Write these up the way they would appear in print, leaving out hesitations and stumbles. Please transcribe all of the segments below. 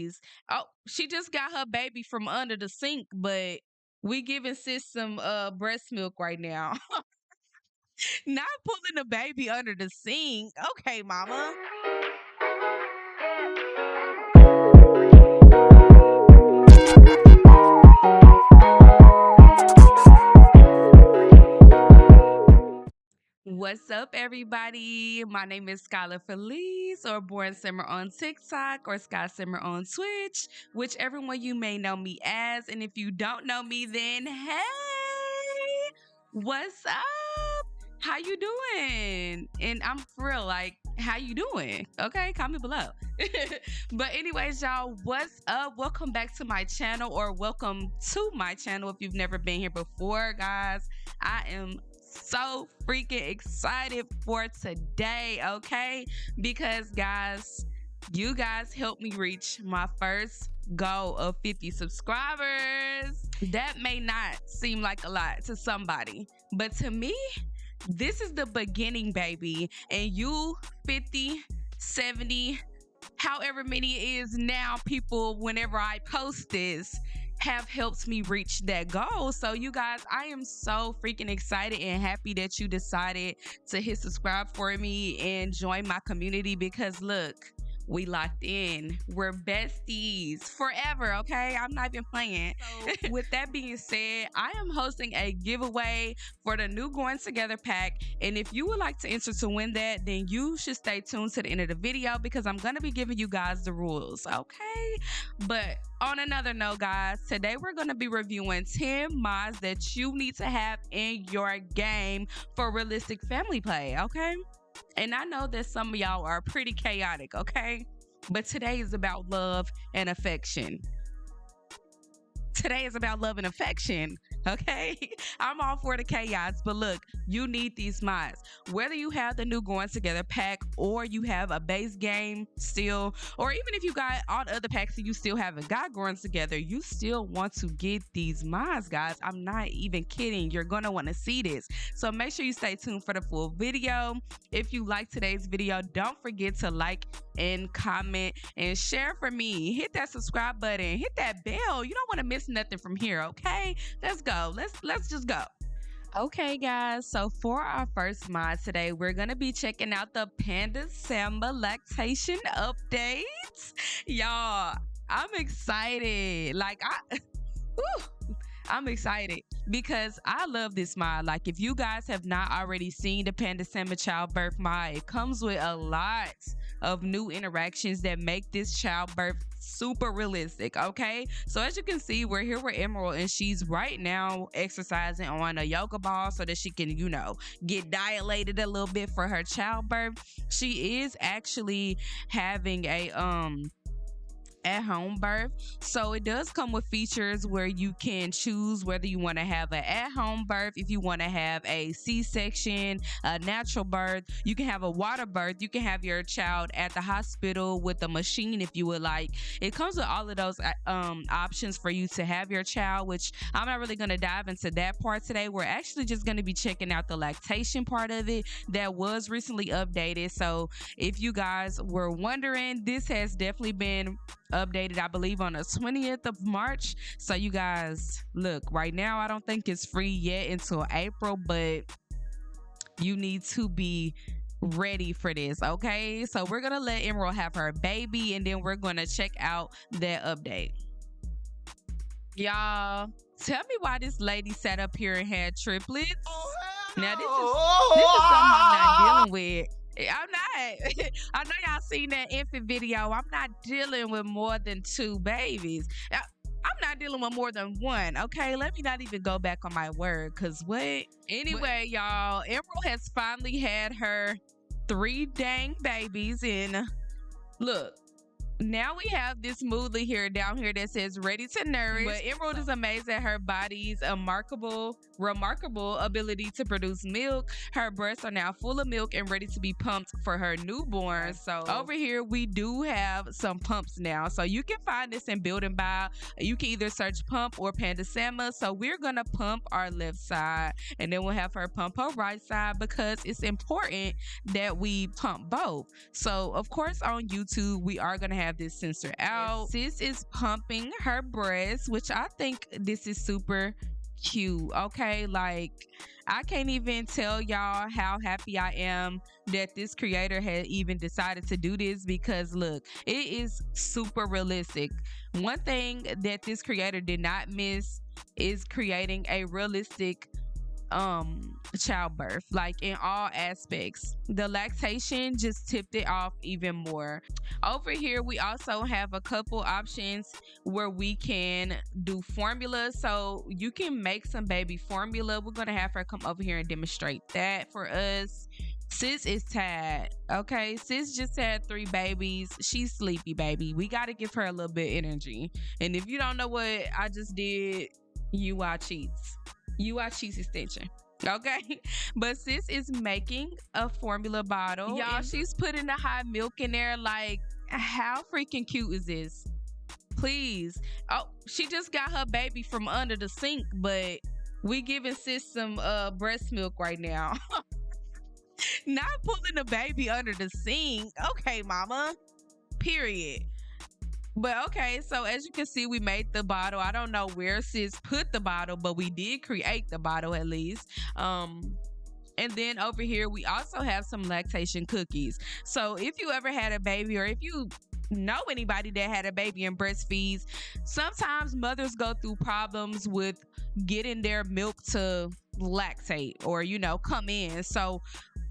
babies. Oh, she just got her baby from under the sink, but we giving sis some breast milk right now. Not pulling the baby under the sink. Okay, mama. What's up, everybody? My name is Skylar Felice, or Born Simmer on TikTok, or Skiyesimmer on Twitch, whichever one you may know me as. And if you don't know me, then hey, what's up? How you doing? And I'm for real, like, how you doing? Okay, comment below. But anyways, y'all, what's up? Welcome back to my channel, or welcome to my channel if you've never been here before, guys. I am so freaking excited for today, okay? Because guys, you guys helped me reach my first goal of 50 subscribers. That may not seem like a lot to somebody, but to me, this is the beginning, baby. And you 50, 70, however many it is now, people, whenever I post this, have helped me reach that goal. So you guys, I am so freaking excited and happy that you decided to hit subscribe for me and join my community, because look, we locked in. We're besties forever, okay? I'm not even playing. So with that being said, I am hosting a giveaway for the new Going Together pack. And if you would like to enter to win that, then you should stay tuned to the end of the video, because I'm going to be giving you guys the rules, okay? But on another note, guys, today we're going to be reviewing 10 mods that you need to have in your game for realistic family play, okay? And I know that some of y'all are pretty chaotic, okay? But today is about love and affection. Today is about love and affection, okay? I'm all for the chaos, but look, you need these mods. Whether you have the new Going Together pack, or you have a base game still, or even if you got all the other packs and you still haven't got Going Together, you still want to get these mods, guys. I'm not even kidding. You're gonna want to see this. So make sure you stay tuned for the full video. If you like today's video, don't forget to like and comment and share for me. Hit that subscribe button, hit that bell. You don't want to miss nothing from here, okay? Let's go. Let's just go. Okay, guys, so for our first mod today, we're gonna be checking out the Panda-Samba lactation updates. Y'all, I'm excited. Like, I'm excited because I love this mod. Like, if you guys have not already seen the Panda-Samba childbirth mod, it comes with a lot of new interactions that make this childbirth super realistic, okay? So as you can see, we're here with Emerald, and she's right now exercising on a yoga ball so that she can, you know, get dilated a little bit for her childbirth. She is actually having a at-home birth, so it does come with features where you can choose whether you want to have an at-home birth, if you want to have a C-section, a natural birth, you can have a water birth, you can have your child at the hospital with a machine if you would like. It comes with all of those options for you to have your child, which I'm not really going to dive into that part today. We're actually just going to be checking out the lactation part of it that was recently updated. So if you guys were wondering, this has definitely been updated, I believe, on the 20th of March. So you guys, look, right now I don't think it's free yet until April, but you need to be ready for this, okay? So we're gonna let Emerald have her baby, and then we're gonna check out that update. Y'all, tell me why this lady sat up here and had triplets. Now this is something I'm not dealing with. I'm not. I know y'all seen that infant video. I'm not dealing with more than 2 babies. I'm not dealing with more than 1, okay? Let me not even go back on my word, because what? Anyway, y'all, Emerald has finally had her 3 dang babies, and look, now we have this smoothly here down here that says ready to nourish. But Emerald is amazed at her body's remarkable ability to produce milk. Her breasts are now full of milk and ready to be pumped for her newborn. So over here we do have some pumps now. So you can find this in Build and Buy. You can either search pump or Panda-Samba. So we're gonna pump our left side, and then we'll have her pump her right side, because it's important that we pump both. So of course on YouTube we are gonna have have this sensor out. Sis is pumping her breast, which I think this is super cute. Okay, like I can't even tell y'all how happy I am that this creator had even decided to do this, because look, it is super realistic. One thing that this creator did not miss is creating a realistic childbirth, like in all aspects. The lactation just tipped it off even more. Over here we also have a couple options where we can do formula, so you can make some baby formula. We're gonna have her come over here and demonstrate that for us. Sis is tired. Okay, sis just had 3 babies. She's sleepy, baby. We got to give her a little bit of energy. And if you don't know what I just did, you are cheats. You are cheese extension. Okay, but sis is making a formula bottle, y'all. She's putting the high milk in there. Like, how freaking cute is this? Please. Oh, she just got her baby from under the sink, but we giving sis some breast milk right now. Not pulling the baby under the sink. Okay, mama, period. But okay, so as you can see, we made the bottle. I don't know where sis put the bottle, but we did create the bottle at least. And then over here, we also have some lactation cookies. So if you ever had a baby, or if you know anybody that had a baby and breastfeeds, sometimes mothers go through problems with getting their milk to lactate, or, you know, come in. So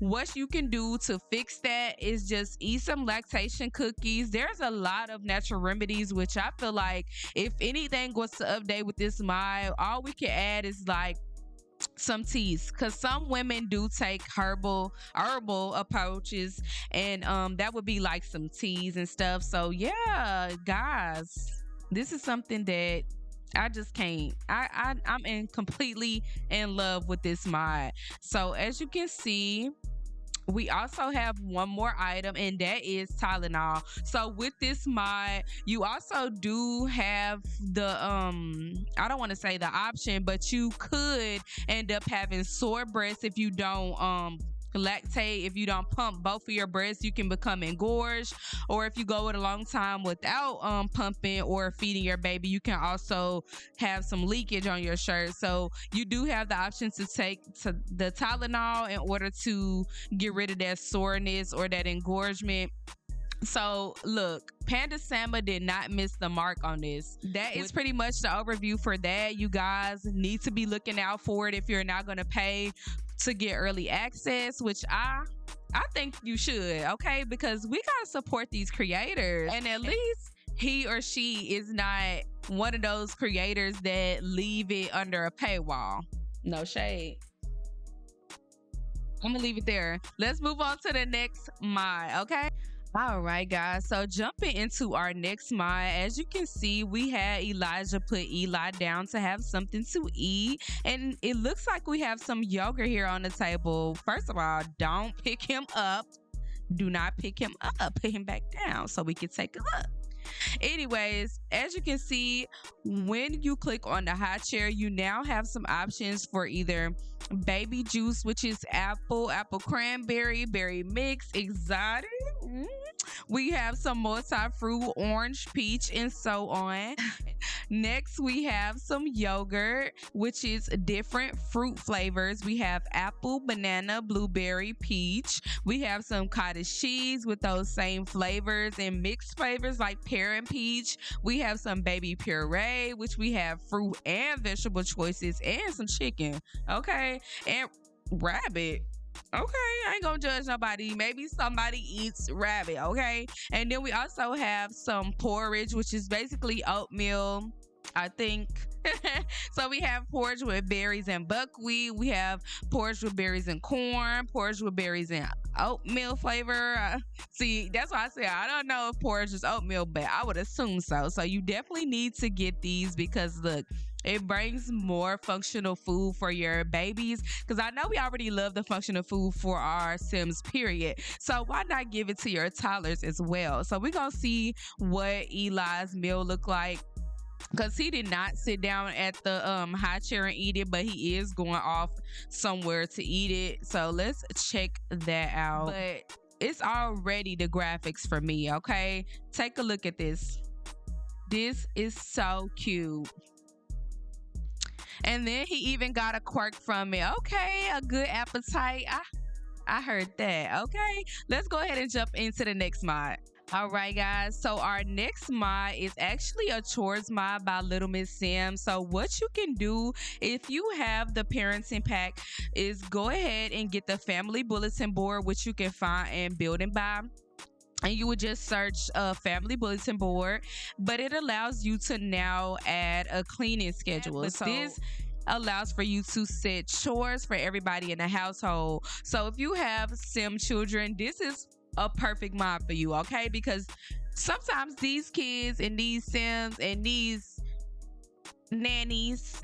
what you can do to fix that is just eat some lactation cookies. There's a lot of natural remedies, which I feel like if anything was to update with this mod, all we can add is like some teas, because some women do take herbal approaches, and that would be like some teas and stuff. So yeah, guys, this is something that I just can't. I'm completely in love with this mod. So as you can see, we also have one more item, and that is Tylenol. So with this mod, you also do have the I don't want to say the option, but you could end up having sore breasts if you don't lactate. If you don't pump both of your breasts, you can become engorged. Or if you go a long time without pumping or feeding your baby, you can also have some leakage on your shirt. So you do have the option to take the Tylenol in order to get rid of that soreness or that engorgement. So look, Panda Sama did not miss the mark on this. That is pretty much the overview for that. You guys need to be looking out for it if you're not going to pay to get early access, which I think you should, okay? Because we gotta support these creators, and at least he or she is not one of those creators that leave it under a paywall. No shade. I'm gonna leave it there. Let's move on to the next mod, okay? All right, guys, so jumping into our next mod, as you can see, we had Elijah put Eli down to have something to eat, and it looks like we have some yogurt here on the table. First of all, don't pick him up. Do not pick him up. Put him back down so we can take a look. Anyways, as you can see, when you click on the hot chair, you now have some options for either baby juice, which is apple cranberry, berry mix, exotic. We have some multi-fruit, orange, peach, and so on. Next, we have some yogurt, which is different fruit flavors. We have apple, banana, blueberry, peach. We have some cottage cheese with those same flavors and mixed flavors like pear and peach. We have some baby puree, which we have fruit and vegetable choices, and some chicken. Okay, and rabbit. Okay, I ain't gonna judge nobody. Maybe somebody eats rabbit, okay? And then we also have some porridge, which is basically oatmeal, I think. So we have porridge with berries and buckwheat. We have porridge with berries and corn, porridge with berries and oatmeal flavor. See, that's why I say I don't know if porridge is oatmeal, but I would assume so. So you definitely need to get these, because look, it brings more functional food for your babies, because I know we already love the functional food for our Sims, period. So why not give it to your toddlers as well? So we're going to see what Eli's meal look like, because he did not sit down at the high chair and eat it, but he is going off somewhere to eat it. So let's check that out. But it's already the graphics for me, okay? Take a look at this. This is so cute. And then he even got a quirk from it. Okay, a good appetite. I heard that. Okay, let's go ahead and jump into the next mod. All right, guys. So our next mod is actually a chores mod by Little Miss Sim. So what you can do if you have the parenting pack is go ahead and get the family bulletin board, which you can find in Building By. And you would just search a family bulletin board, but it allows you to now add a cleaning schedule. This allows for you to set chores for everybody in the household. So if you have sim children, this is a perfect mod for you, okay? Because sometimes these kids and these sims and these nannies,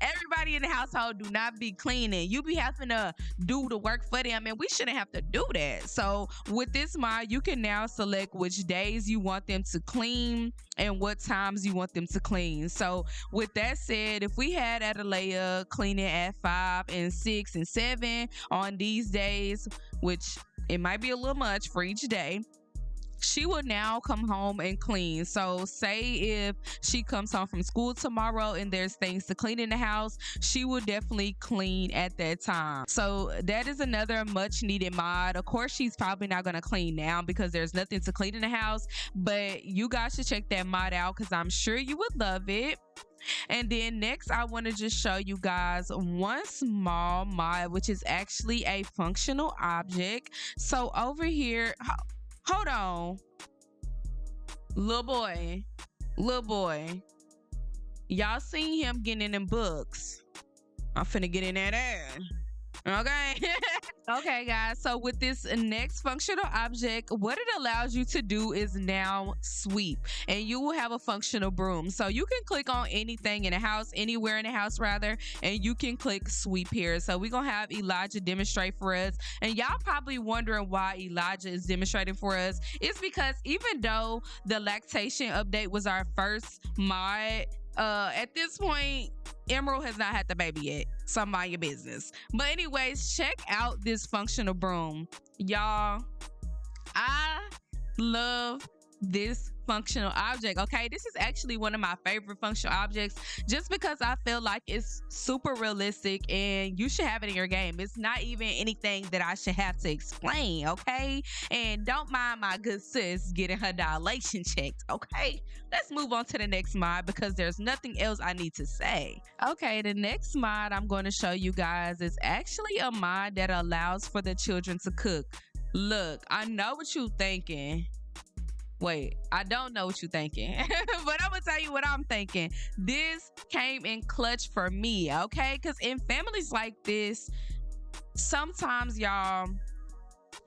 everybody in the household do not be cleaning. You be having to do the work for them, and we shouldn't have to do that. So with this mod, you can now select which days you want them to clean and what times you want them to clean. So with that said, if we had Adelaide cleaning at 5 and 6 and 7 on these days, which it might be a little much for each day, she will now come home and clean. So say if she comes home from school tomorrow and there's things to clean in the house, she will definitely clean at that time. So that is another much needed mod. Of course, she's probably not going to clean now because there's nothing to clean in the house, but you guys should check that mod out because I'm sure you would love it. And then next, I want to just show you guys one small mod, which is actually a functional object. So over here, hold on, little boy, y'all seen him getting in them books. I'm finna get in there. Okay. Okay, guys. So with this next functional object, what it allows you to do is now sweep, and you will have a functional broom. So you can click on anything in the house, anywhere in the house rather, and you can click sweep here. So we're gonna have Elijah demonstrate for us, and y'all probably wondering why Elijah is demonstrating for us. It's because even though the lactation update was our first mod, at this point Emerald has not had the baby yet, so mind your business. But anyways, check out this functional broom, y'all. I love this functional object. Okay, this is actually one of my favorite functional objects just because I feel like it's super realistic and you should have it in your game. It's not even anything that I should have to explain, okay? And don't mind my good sis getting her dilation checked, okay? Let's move on to the next mod because there's nothing else I need to say. Okay, the next mod I'm going to show you guys is actually a mod that allows for the children to cook. Look, I know what you're thinking. Wait, I don't know what you're thinking, but I'm gonna tell you what I'm thinking. This came in clutch for me, okay? Because in families like this, sometimes, y'all,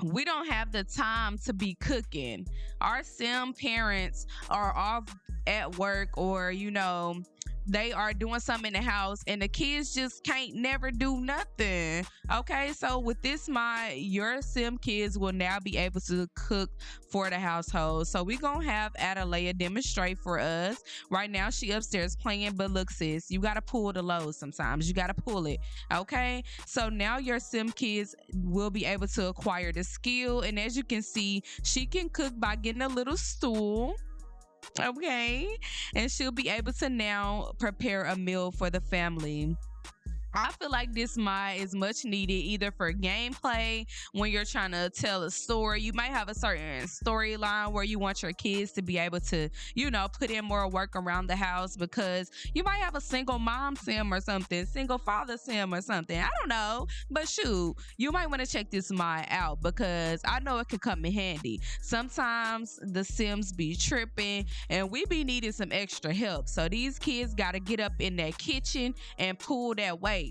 we don't have the time to be cooking. Our sim parents are off at work, or, you know, they are doing something in the house and the kids just can't never do nothing. Okay, so with this mod, your sim kids will now be able to cook for the household. So we're gonna have Adelaide demonstrate for us. Right now she upstairs playing, but look sis, you gotta pull the load sometimes. You gotta pull it, okay? So now your sim kids will be able to acquire the skill, and as you can see, she can cook by getting a little stool. Okay, and she'll be able to now prepare a meal for the family. I feel like this mod is much needed either for gameplay, when you're trying to tell a story. You might have a certain storyline where you want your kids to be able to, you know, put in more work around the house, because you might have a single mom sim or something, single father sim or something. I don't know, but shoot, you might want to check this mod out because I know it could come in handy. Sometimes the sims be tripping and we be needing some extra help. So these kids got to get up in that kitchen and pull that weight.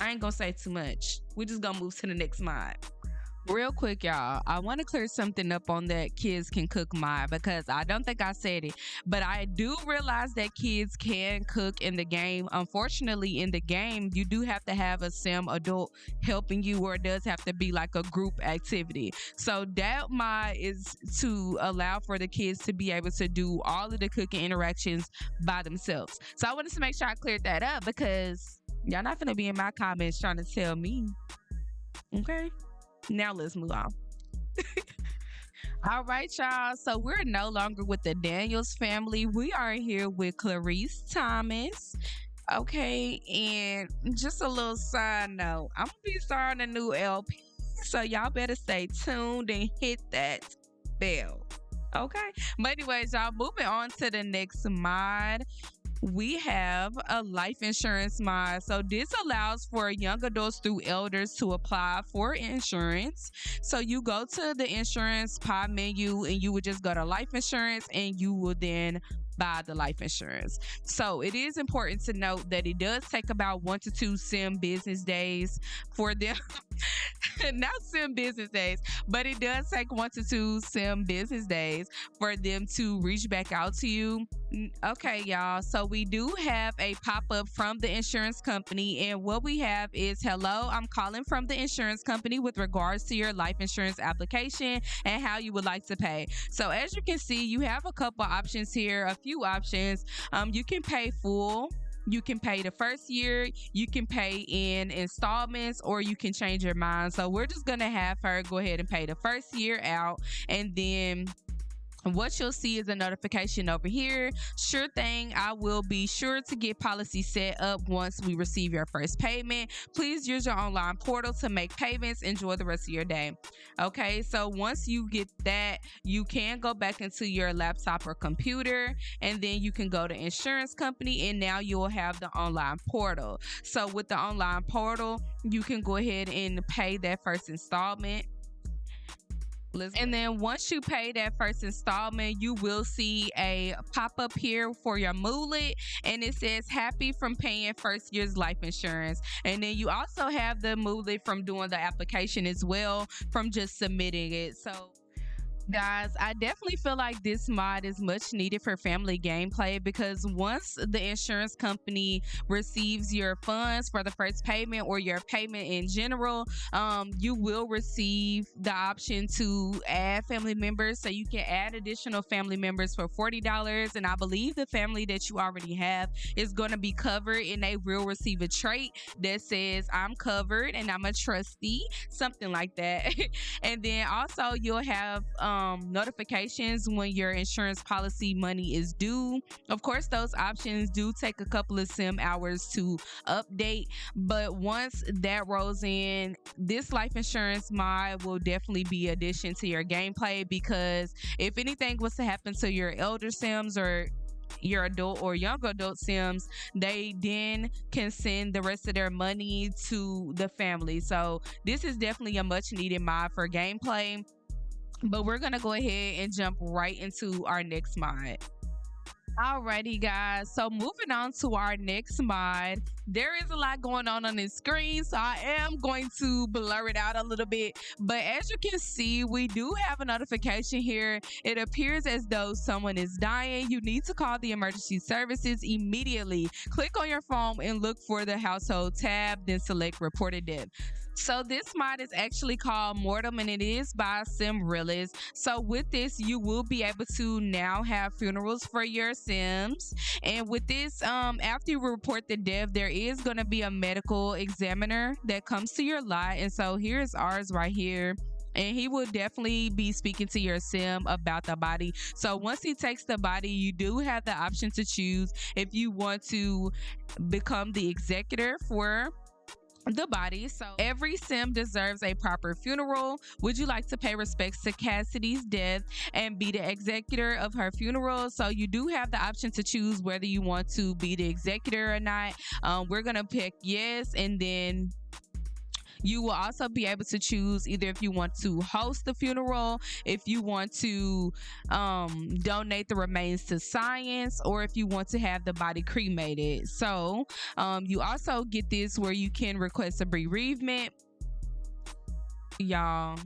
I ain't gonna say too much. We just gonna move to the next mod. Real quick, y'all, I want to clear something up on that kids can cook mod, because I don't think I said it, but I do realize that kids can cook in the game. Unfortunately, in the game, you do have to have a sim adult helping you, or it does have to be like a group activity. So that mod is to allow for the kids to be able to do all of the cooking interactions by themselves. So I wanted to make sure I cleared that up, because y'all not gonna be in my comments trying to tell me. Okay, now let's move on. All right, y'all. So we're no longer with the Daniels family. We are here with Clarice Thomas. Okay, and just a little side note, I'm gonna be starting a new LP, so y'all better stay tuned and hit that bell. Okay, but anyways, y'all, moving on to the next mod. We have a life insurance mod. So this allows for young adults through elders to apply for insurance. So you go to the insurance pod menu and you would just go to life insurance and you will then buy the life insurance. So it is important to note that it does take about 1 to 2 sim business days for them. Not sim business days, but it does take 1 to 2 sim business days for them to reach back out to you. Okay, y'all. So we do have a pop-up from the insurance company, and what we have is, hello, I'm calling from the insurance company with regards to your life insurance application and how you would like to pay. So as you can see, you have a couple options here, a few options. You can pay full. You can pay the first year, you can pay in installments, or you can change your mind. So we're just gonna have her go ahead and pay the first year out, and then what you'll see is a notification over here. Sure thing, I will be sure to get policy set up once we receive your first payment. Please use your online portal to make payments. Enjoy the rest of your day. Okay, so once you get that, you can go back into your laptop or computer, and then you can go to insurance company, and now you'll have the online portal. So with the online portal, you can go ahead and pay that first installment. And then once you pay that first installment, you will see a pop-up here for your mullet, and it says happy from paying first year's life insurance. And then you also have the mullet from doing the application as well, from just submitting it. So guys, I definitely feel like this mod is much needed for family gameplay, because once the insurance company receives your funds for the first payment or your payment in general, you will receive the option to add family members. So you can add additional family members for $40, and I believe the family that you already have is going to be covered, and they will receive a trait that says I'm covered and I'm a trustee, something like that. And then also you'll have notifications when your insurance policy money is due. Of course, those options do take a couple of sim hours to update, but once that rolls in, this life insurance mod will definitely be addition to your gameplay, because if anything was to happen to your elder sims or your adult or young adult sims, they then can send the rest of their money to the family. So this is definitely a much needed mod for gameplay. But we're gonna go ahead and jump right into our next mod. Alrighty, guys. So moving on to our next mod, there is a lot going on this screen, so I am going to blur it out a little bit. But as you can see, we do have a notification here. It appears as though someone is dying. You need to call the emergency services immediately. Click on your phone and look for the household tab, then select reported death. So this mod is actually called Mortem, and it is by SimRealist. So with this, you will be able to now have funerals for your sims. And with this, after you report the death, there is going to be a medical examiner that comes to your lot. And so here's ours right here. And he will definitely be speaking to your sim about the body. So once he takes the body, you do have the option to choose if you want to become the executor for the body. So every sim deserves a proper funeral. Would you like to pay respects to Cassidy's death and be the executor of her funeral? So you do have the option to choose whether you want to be the executor or not. We're gonna pick yes, and then you will also be able to choose either if you want to host the funeral, if you want to donate the remains to science, or if you want to have the body cremated. So you also get this where you can request a bereavement. Y'all,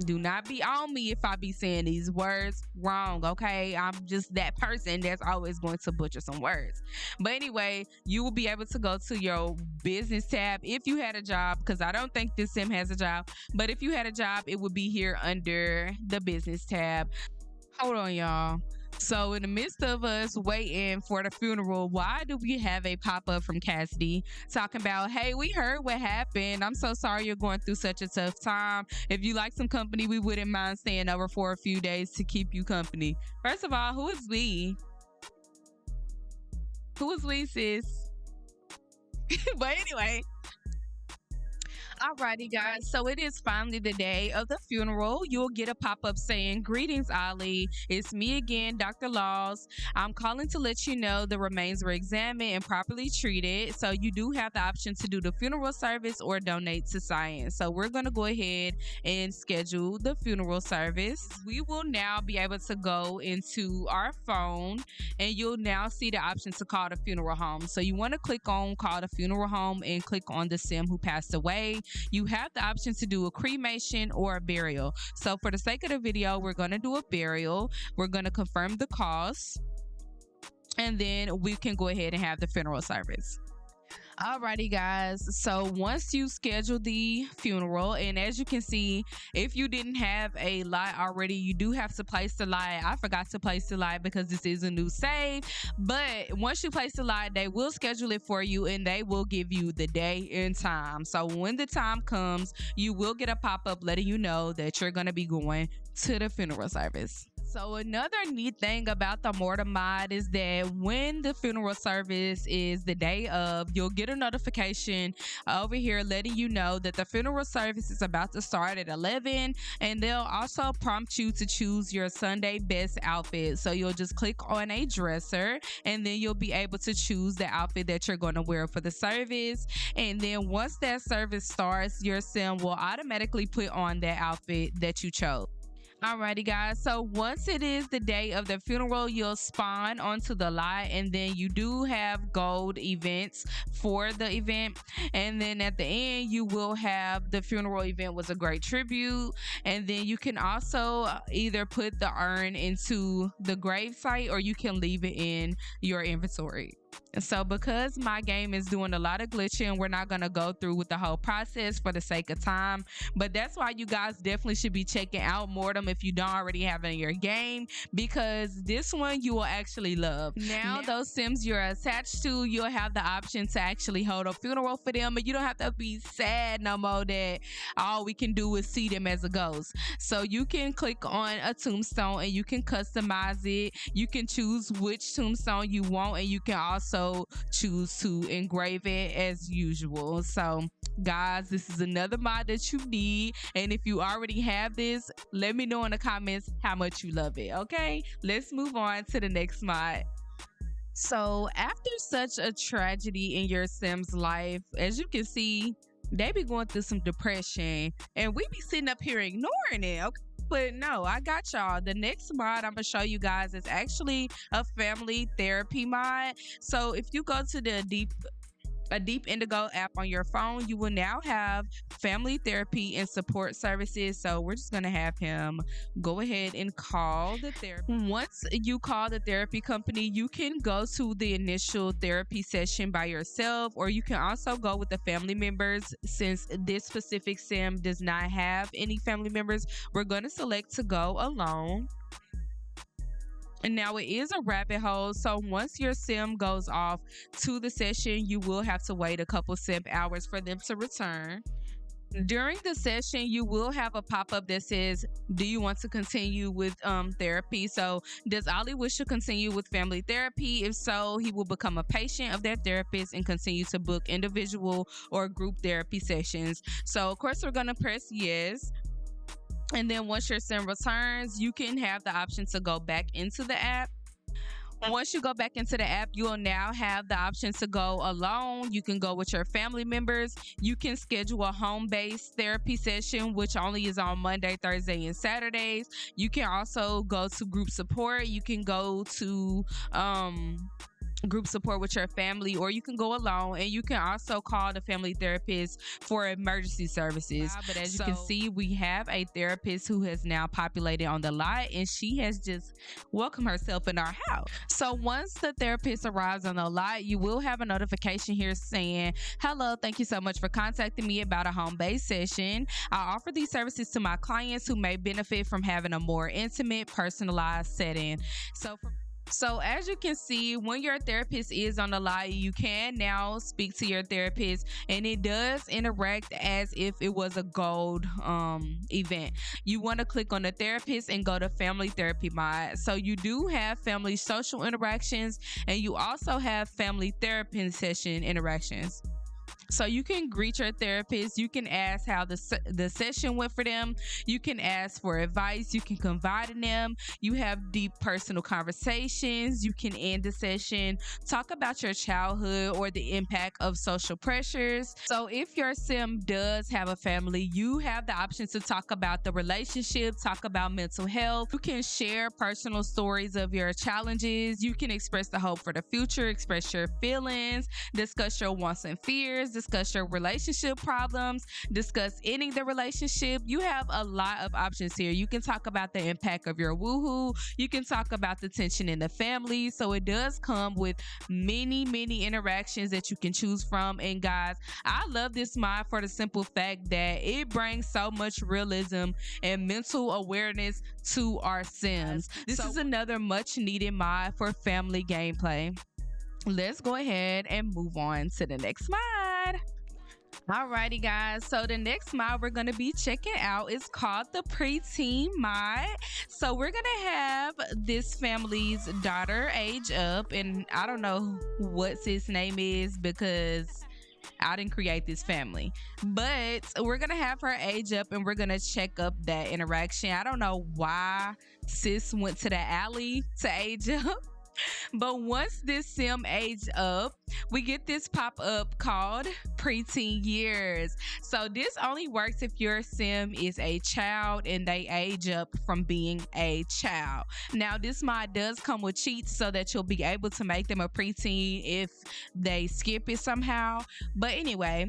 do not be on me if I be saying these words wrong, okay? I'm just that person that's always going to butcher some words. But anyway, you will be able to go to your business tab if you had a job, because I don't think this sim has a job. But if you had a job, it would be here under the business tab. Hold on, y'all. So in the midst of us waiting for the funeral, why do we have a pop-up from Cassidy talking about, hey, we heard what happened. I'm so sorry you're going through such a tough time. If you like some company, we wouldn't mind staying over for a few days to keep you company. First of all, who is we? Who is we, sis? But anyway. Alrighty, guys. So it is finally the day of the funeral. You'll get a pop-up saying, "Greetings, Ali. It's me again, Dr. Laws. I'm calling to let you know the remains were examined and properly treated. So you do have the option to do the funeral service or donate to science." So we're going to go ahead and schedule the funeral service. We will now be able to go into our phone and you'll now see the option to call the funeral home. So you want to click on call the funeral home and click on the sim who passed away. You have the option to do a cremation or a burial. So for the sake of the video, we're going to do a burial. We're going to confirm the cost, and then we can go ahead and have the funeral service. Alrighty, guys. So once you schedule the funeral, and as you can see, if you didn't have a lot already, you do have to place the lot. I forgot to place the lot because this is a new save, but once you place the lot, they will schedule it for you and they will give you the day and time. So when the time comes, you will get a pop-up letting you know that you're going to be going to the funeral service. So another neat thing about the Mortem mod is that when the funeral service is the day of, you'll get a notification over here letting you know that the funeral service is about to start at 11, and they'll also prompt you to choose your Sunday best outfit. So you'll just click on a dresser and then you'll be able to choose the outfit that you're going to wear for the service. And then once that service starts, your sim will automatically put on that outfit that you chose. Alrighty, guys. So once it is the day of the funeral, you'll spawn onto the lot, and then you do have gold events for the event. And then at the end, you will have the funeral event was a great tribute. And then you can also either put the urn into the grave site or you can leave it in your inventory. So because my game is doing a lot of glitching, we're not going to go through with the whole process for the sake of time, but that's why you guys definitely should be checking out Mortem if you don't already have it in your game, because this one you will actually love. Now those sims you're attached to, you'll have the option to actually hold a funeral for them, and you don't have to be sad no more that all we can do is see them as a ghost. So you can click on a tombstone and you can customize it. You can choose which tombstone you want, and you can also choose to engrave it as usual. So guys, this is another mod that you need, and if you already have this, let me know in the comments how much you love it. Okay, let's move on to the next mod. So after such a tragedy in your sim's life, as you can see, they be going through some depression and we be sitting up here ignoring it. Okay, but no, I got y'all. The next mod I'm gonna show you guys is actually a family therapy mod. So if you go to the Deep Indigo app on your phone, you will now have family therapy and support services. So we're just gonna have him go ahead and call the therapy. Once you call the therapy company, you can go to the initial therapy session by yourself, or you can also go with the family members. Since this specific sim does not have any family members, we're going to select to go alone. And now it is a rabbit hole, so once your sim goes off to the session, you will have to wait a couple sim hours for them to return. During the session, you will have a pop-up that says, do you want to continue with therapy? So does Ali wish to continue with family therapy? If so, he will become a patient of their therapist and continue to book individual or group therapy sessions. So of course, we're going to press yes. And then once your sim returns, you can have the option to go back into the app. Once you go back into the app, you will now have the option to go alone. You can go with your family members. You can schedule a home-based therapy session, which only is on Monday, Thursday, and Saturdays. You can also go to group support. You can go to group support with your family, or you can go alone, and you can also call the family therapist for emergency services. But as you can see, we have a therapist who has now populated on the lot, and she has just welcomed herself in our house. So once the therapist arrives on the lot, you will have a notification here saying, hello, thank you so much for contacting me about a home-based session. I offer these services to my clients who may benefit from having a more intimate, personalized setting. So as you can see, when your therapist is on the line, you can now speak to your therapist, and it does interact as if it was a gold event. You want to click on the therapist and go to family therapy mod. So you do have family social interactions, and you also have family therapy session interactions. So you can greet your therapist, you can ask how the session went for them, you can ask for advice, you can confide in them, you have deep personal conversations, you can end the session, talk about your childhood or the impact of social pressures. So if your sim does have a family, you have the option to talk about the relationship, talk about mental health, you can share personal stories of your challenges, you can express the hope for the future, express your feelings, discuss your wants and fears, discuss your relationship problems, discuss ending the relationship. You have a lot of options here. You can talk about the impact of your woohoo. You can talk about the tension in the family. So it does come with many interactions that you can choose from. And guys, I love this mod for the simple fact that it brings so much realism and mental awareness to our sims. This is another much needed mod for family gameplay. Let's go ahead and move on to the next mod. Alrighty guys, so the next mod we're going to be checking out is called the preteen mod. So we're going to have this family's daughter age up, and I don't know what his name is because I didn't create this family, but we're gonna have her age up and we're gonna check up that interaction. I don't know why sis went to the alley to age up. But once this sim aged up, we get this pop-up called preteen years. So this only works if your sim is a child and they age up from being a child. Now this mod does come with cheats so that you'll be able to make them a preteen if they skip it somehow. But anyway,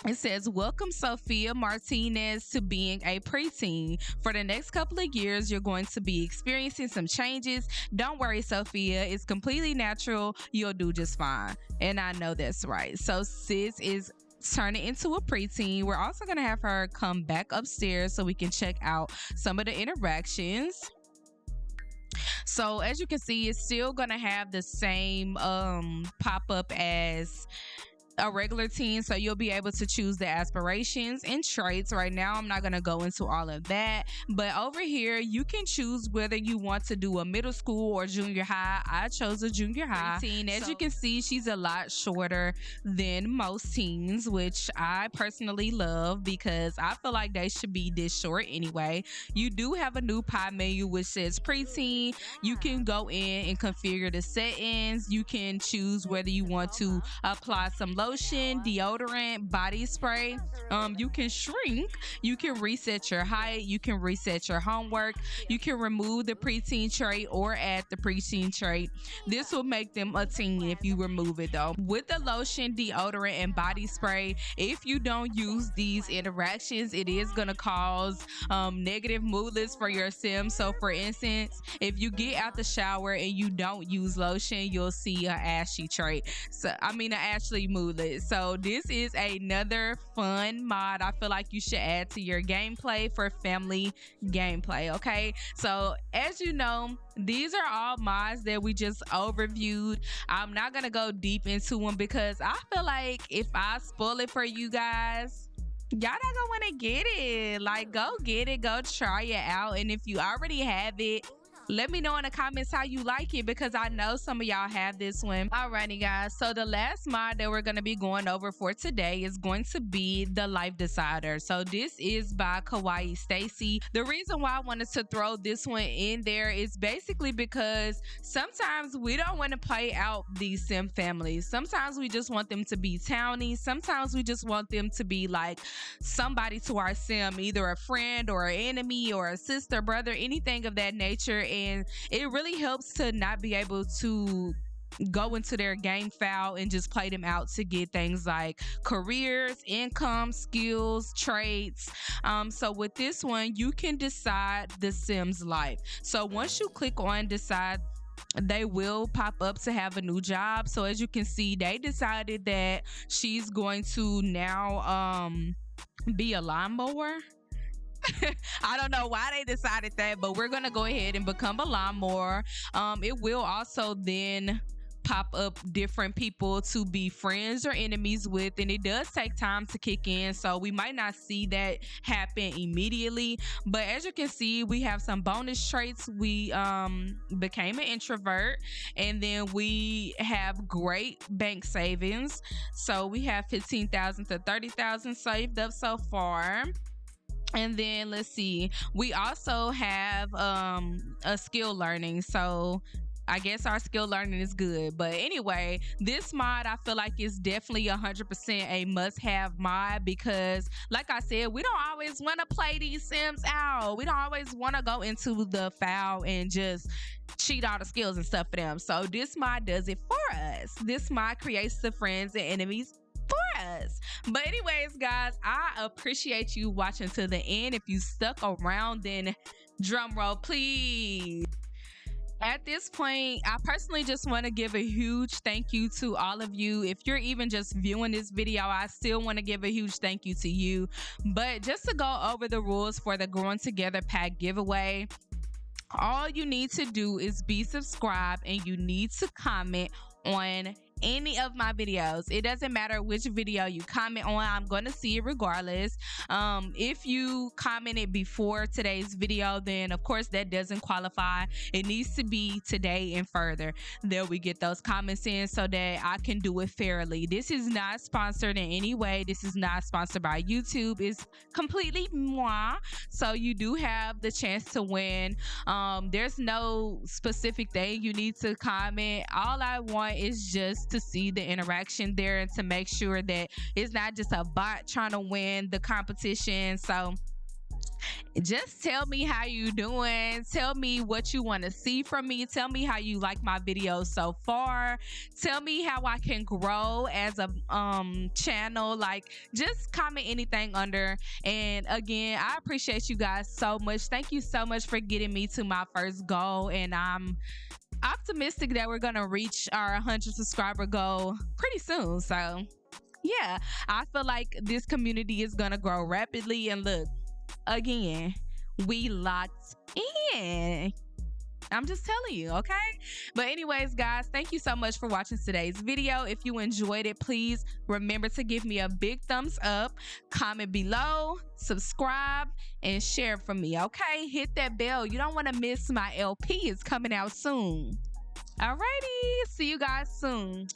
it says, welcome Sophia Martinez to being a preteen. For the next couple of years, you're going to be experiencing some changes. Don't worry, Sophia. It's completely natural. You'll do just fine. And I know that's right. So sis is turning into a preteen. We're also going to have her come back upstairs so we can check out some of the interactions. So as you can see, it's still going to have the same pop-up as a regular teen, so you'll be able to choose the aspirations and traits. Right now I'm not going to go into all of that, but over here you can choose whether you want to do a middle school or junior high. I chose a junior high teen. As you can see, she's a lot shorter than most teens, which I personally love because I feel like they should be this short anyway. You do have a new pie menu which says preteen. You can go in and configure the settings. You can choose whether you want to apply some lotion, deodorant, body spray. You can shrink, you can reset your height, you can reset your homework, you can remove the preteen trait or add the preteen trait. This will make them a teen if you remove it though. With the lotion, deodorant, and body spray, if you don't use these interactions, it is going to cause negative moodlets for your sim. So for instance, if you get out the shower and you don't use lotion, you'll see an ashy trait. So I mean an ashy moodlet. So this is another fun mod I feel like you should add to your gameplay for family gameplay. Okay, so as you know, these are all mods that we just overviewed. I'm not gonna go deep into them because I feel like if I spoil it for you guys, y'all not gonna want to get it. Like, go get it, go try it out, and if you already have it, let me know in the comments how you like it because I know some of y'all have this one. Alrighty guys, so the last mod that we're going to be going over for today is going to be the Life Decider. So this is by Kawaii Stacy. The reason why I wanted to throw this one in there is basically because sometimes we don't want to play out these sim families. Sometimes we just want them to be townies. Sometimes we just want them to be like somebody to our sim, either a friend or an enemy or a sister, brother, anything of that nature. And it really helps to not be able to go into their game file and just play them out to get things like careers, income, skills, traits. So with this one, you can decide the Sims life. So once you click on decide, they will pop up to have a new job. So as you can see, they decided that she's going to now be a lawnmower. I don't know why they decided that, but we're gonna go ahead and become a lawnmower. It will also then pop up different people to be friends or enemies with, and it does take time to kick in, so we might not see that happen immediately. But as you can see, we have some bonus traits. We became an introvert, and then we have great bank savings. So we have 15,000 to 30,000 saved up so far. And then let's see, we also have a skill learning. So I guess our skill learning is good. But anyway, this mod I feel like is definitely 100% a must-have mod, because like I said, we don't always want to play these Sims out. We don't always want to go into the file and just cheat all the skills and stuff for them. So this mod does it for us. This mod creates the friends and enemies for us. But anyways, guys, I appreciate you watching to the end. If you stuck around, then drum roll please. At this point, I personally just want to give a huge thank you to all of you. If you're even just viewing this video, I still want to give a huge thank you to you. But just to go over the rules for the Growing Together pack giveaway, all you need to do is be subscribed, and you need to comment on any of my videos. It doesn't matter which video you comment on, I'm going to see it regardless. If you commented before today's video, then of course that doesn't qualify. It needs to be today and further that we get those comments in, so that I can do it fairly. This is not sponsored in any way. This is not sponsored by YouTube. It's completely moi. So you do have the chance to win. There's no specific thing you need to comment. All I want is just to see the interaction there, and to make sure that it's not just a bot trying to win the competition. So just tell me how you doing. Tell me what you want to see from me. Tell me how you like my videos so far. Tell me how I can grow as a channel. Like, just comment anything under. And again, I appreciate you guys so much. Thank you so much for getting me to my first goal, and I'm optimistic that we're gonna reach our 100 subscriber goal pretty soon. So yeah, I feel like this community is gonna grow rapidly. And look, again, we locked in. I'm just telling you, okay? But anyways, guys, thank you so much for watching today's video. If you enjoyed it, please remember to give me a big thumbs up, comment below, subscribe, and share for me, okay? Hit that bell. You don't want to miss my LP. It's coming out soon. Alrighty, see you guys soon.